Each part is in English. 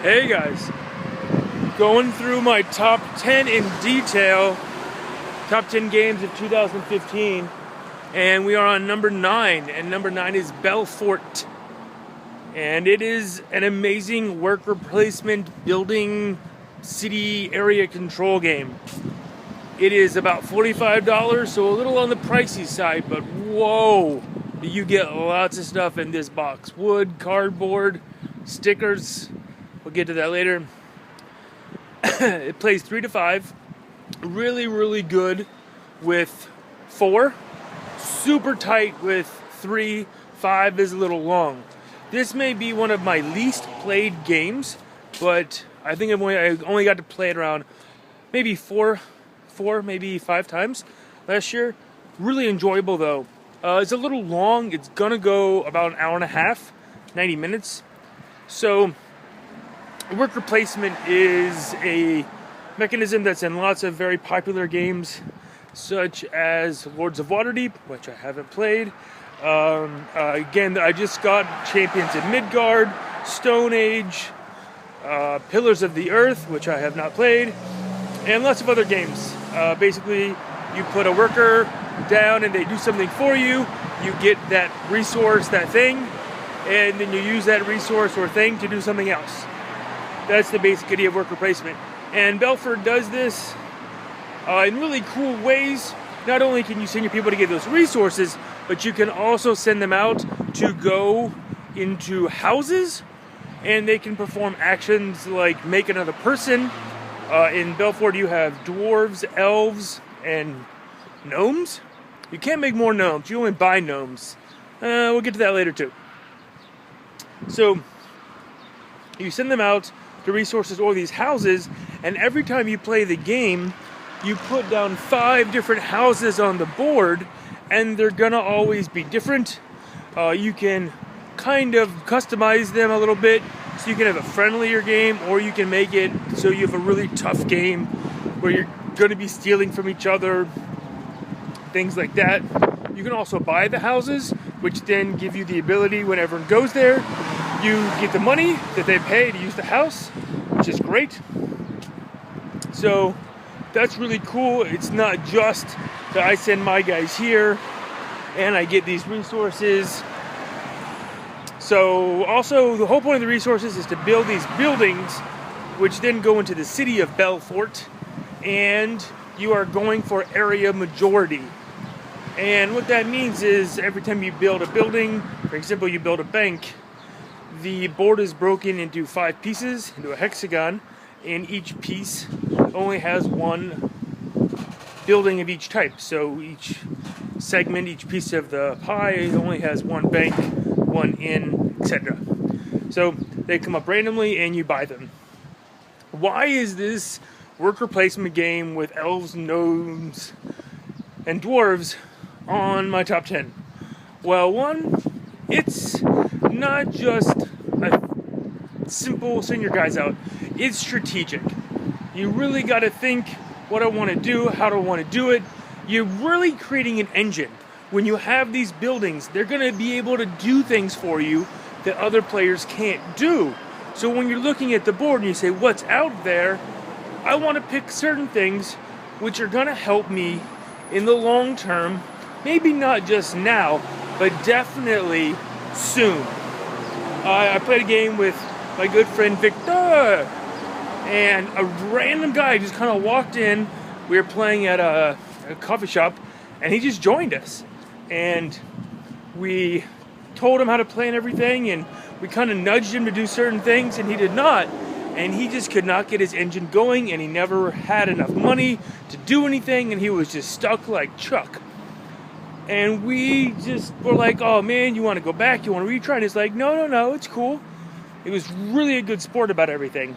Hey guys, going through my top 10 in detail, top 10 games of 2015, and we are on number 9, and number 9 is Belfort. And it is an amazing worker placement building city area control game. It is about $45, so a little on the pricey side, but whoa, you get lots of stuff in this box. Wood, cardboard, stickers. We'll get to that later. It plays 3 to 5. Really good with 4. Super tight with 3. 5 is a little long. This may be one of my least played games, but I think I only got to play it around maybe four, maybe 5 times last year. Really enjoyable though. It's a little long. It's gonna go about an hour and a half, 90 minutes. So worker placement is a mechanism that's in lots of very popular games, such as Lords of Waterdeep, which I haven't played. Again, I just got Champions in Midgard, Stone Age, Pillars of the Earth, which I have not played, and lots of other games. Basically, you put a worker down and they do something for you. You get that resource, that thing, and then you use that resource or thing to do something else. That's the basic idea of worker placement. And Belfort does this in really cool ways. Not only can you send your people to get those resources, but you can also send them out to go into houses, and they can perform actions like make another person. In Belfort, you have dwarves, elves, and gnomes. You can't make more gnomes. You only buy gnomes. We'll get to that later too. So you send them out to resources or these houses, and every time you play the game, you put down 5 different houses on the board, and they're gonna always be different. You can kind of customize them a little bit, so you can have a friendlier game, or you can make it so you have a really tough game where you're gonna be stealing from each other, things like that. You can also buy the houses, which then give you the ability when everyone goes there, you get the money that they pay to use the house, which is great. So that's really cool. It's not just that I send my guys here and I get these resources. So also the whole point of the resources is to build these buildings, which then go into the city of Belfort, and you are going for area majority. And what that means is every time you build a building, for example, you build a bank, the board is broken into 5 pieces, into a hexagon, and each piece only has one building of each type. So each segment, each piece of the pie only has one bank, one inn, etc. So they come up randomly and you buy them. Why is this worker placement game with elves, gnomes, and dwarves on my top 10? Well, one, it's not just a simple send your guys out. It's strategic. You really got to think what I want to do, how do I want to do it. You're really creating an engine. When you have these buildings, they're going to be able to do things for you that other players can't do. So when you're looking at the board and you say, what's out there, I want to pick certain things which are going to help me in the long term, maybe not just now, but definitely soon. I played a game with my good friend Victor, and a random guy just kind of walked in. We were playing at a coffee shop, and he just joined us. And we told him how to play and everything, and we kind of nudged him to do certain things, and he did not. And he just could not get his engine going, and he never had enough money to do anything, and he was just stuck like Chuck. And we just were like, oh man, you want to go back? You want to retry? And he's like, no, it's cool. It was really a good sport about everything.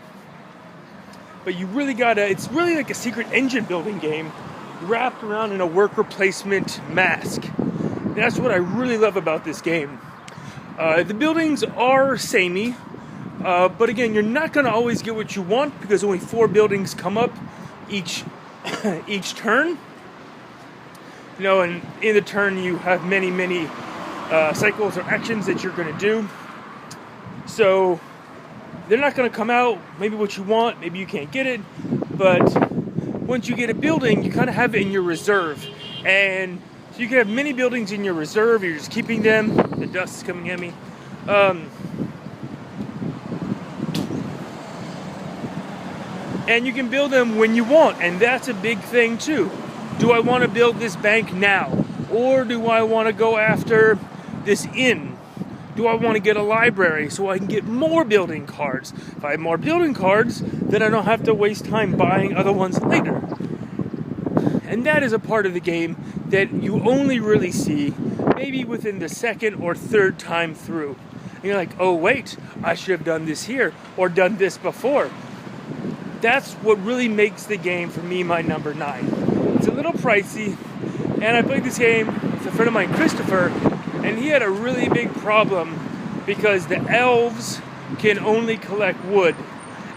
But you really it's really like a secret engine building game wrapped around in a worker placement mask. And that's what I really love about this game. The buildings are samey, but again, you're not going to always get what you want because only 4 buildings come up each turn. You know, and in the turn you have many cycles or actions that you're going to do. So they're not going to come out maybe what you want, maybe you can't get it, but once you get a building, you kind of have it in your reserve. And so you can have many buildings in your reserve, you're just keeping them. The dust is coming at me. And you can build them when you want, and that's a big thing too. Do I want to build this bank now? Or do I want to go after this inn? Do I want to get a library so I can get more building cards? If I have more building cards, then I don't have to waste time buying other ones later. And that is a part of the game that you only really see maybe within the second or third time through. And you're like, oh wait, I should have done this here or done this before. That's what really makes the game, for me, my number 9. It's a little pricey, and I played this game with a friend of mine, Christopher, and he had a really big problem because the elves can only collect wood,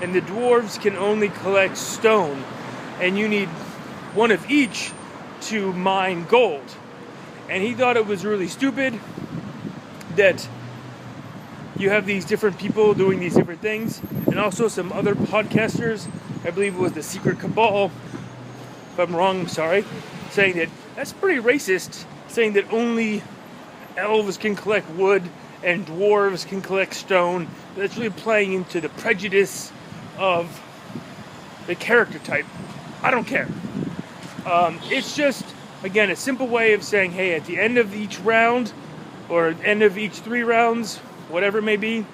and the dwarves can only collect stone, and you need one of each to mine gold. And he thought it was really stupid that you have these different people doing these different things, and also some other podcasters, I believe it was the Secret Cabal, if I'm wrong, I'm sorry, saying that that's pretty racist, saying that only elves can collect wood and dwarves can collect stone. That's really playing into the prejudice of the character type. I don't care. It's just, again, a simple way of saying, hey, at the end of each round, or end of each 3 rounds, whatever it may be,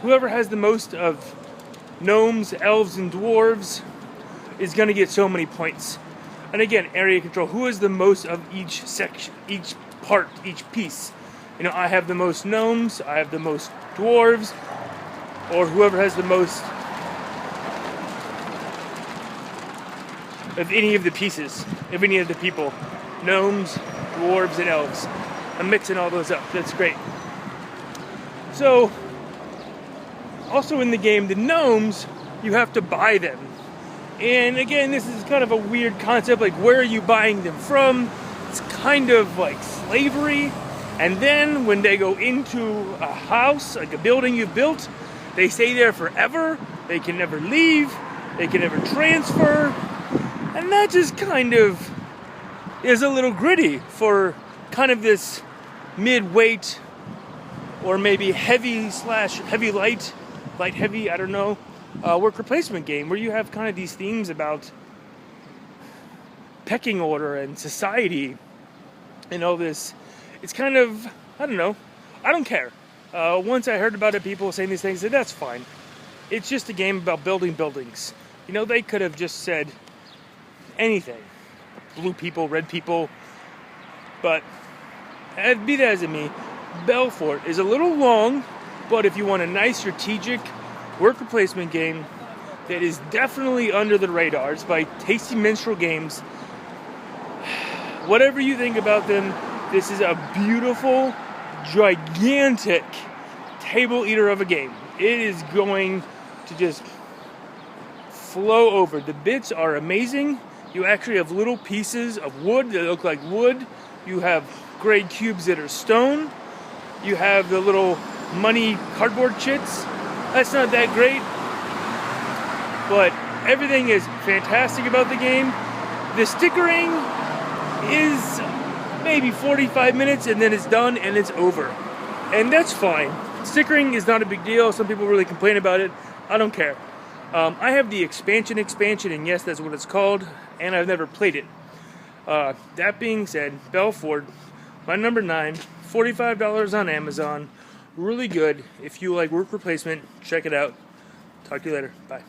whoever has the most of gnomes, elves, and dwarves is going to get so many points. And again, area control. Who has the most of each section, each part, each piece? You know, I have the most gnomes, I have the most dwarves, or whoever has the most of any of the pieces, of any of the people. Gnomes, dwarves, and elves. I'm mixing all those up. That's great. So, also in the game, the gnomes, you have to buy them. And again, this is kind of a weird concept, like where are you buying them from? It's kind of like slavery. And then when they go into a house, like a building you've built, they stay there forever. They can never leave. They can never transfer. And that just kind of is a little gritty for kind of this mid-weight or maybe heavy light heavy, I don't know, worker placement game where you have kind of these themes about pecking order and society and all this. It's kind of, I don't know, I don't care. Once I heard about it, people saying these things, I said, that's fine. It's just a game about building buildings. You know, they could have just said anything. Blue people, red people. But, be that as it may, Belfort is a little long, but if you want a nice strategic worker placement game that is definitely under the radars by Tasty Minstrel Games, whatever you think about them, this is a beautiful, gigantic table eater of a game. It is going to just flow over. The bits are amazing. You actually have little pieces of wood that look like wood. You have gray cubes that are stone. You have the little money cardboard chits. That's not that great, but everything is fantastic about the game. The stickering is maybe 45 minutes and then it's done and it's over. And that's fine. Stickering is not a big deal. Some people really complain about it. I don't care. I have the expansion, and yes, that's what it's called, and I've never played it. That being said, Belfort, my number 9, $45 on Amazon. Really good. If you like work replacement, check it out. Talk to you later. Bye.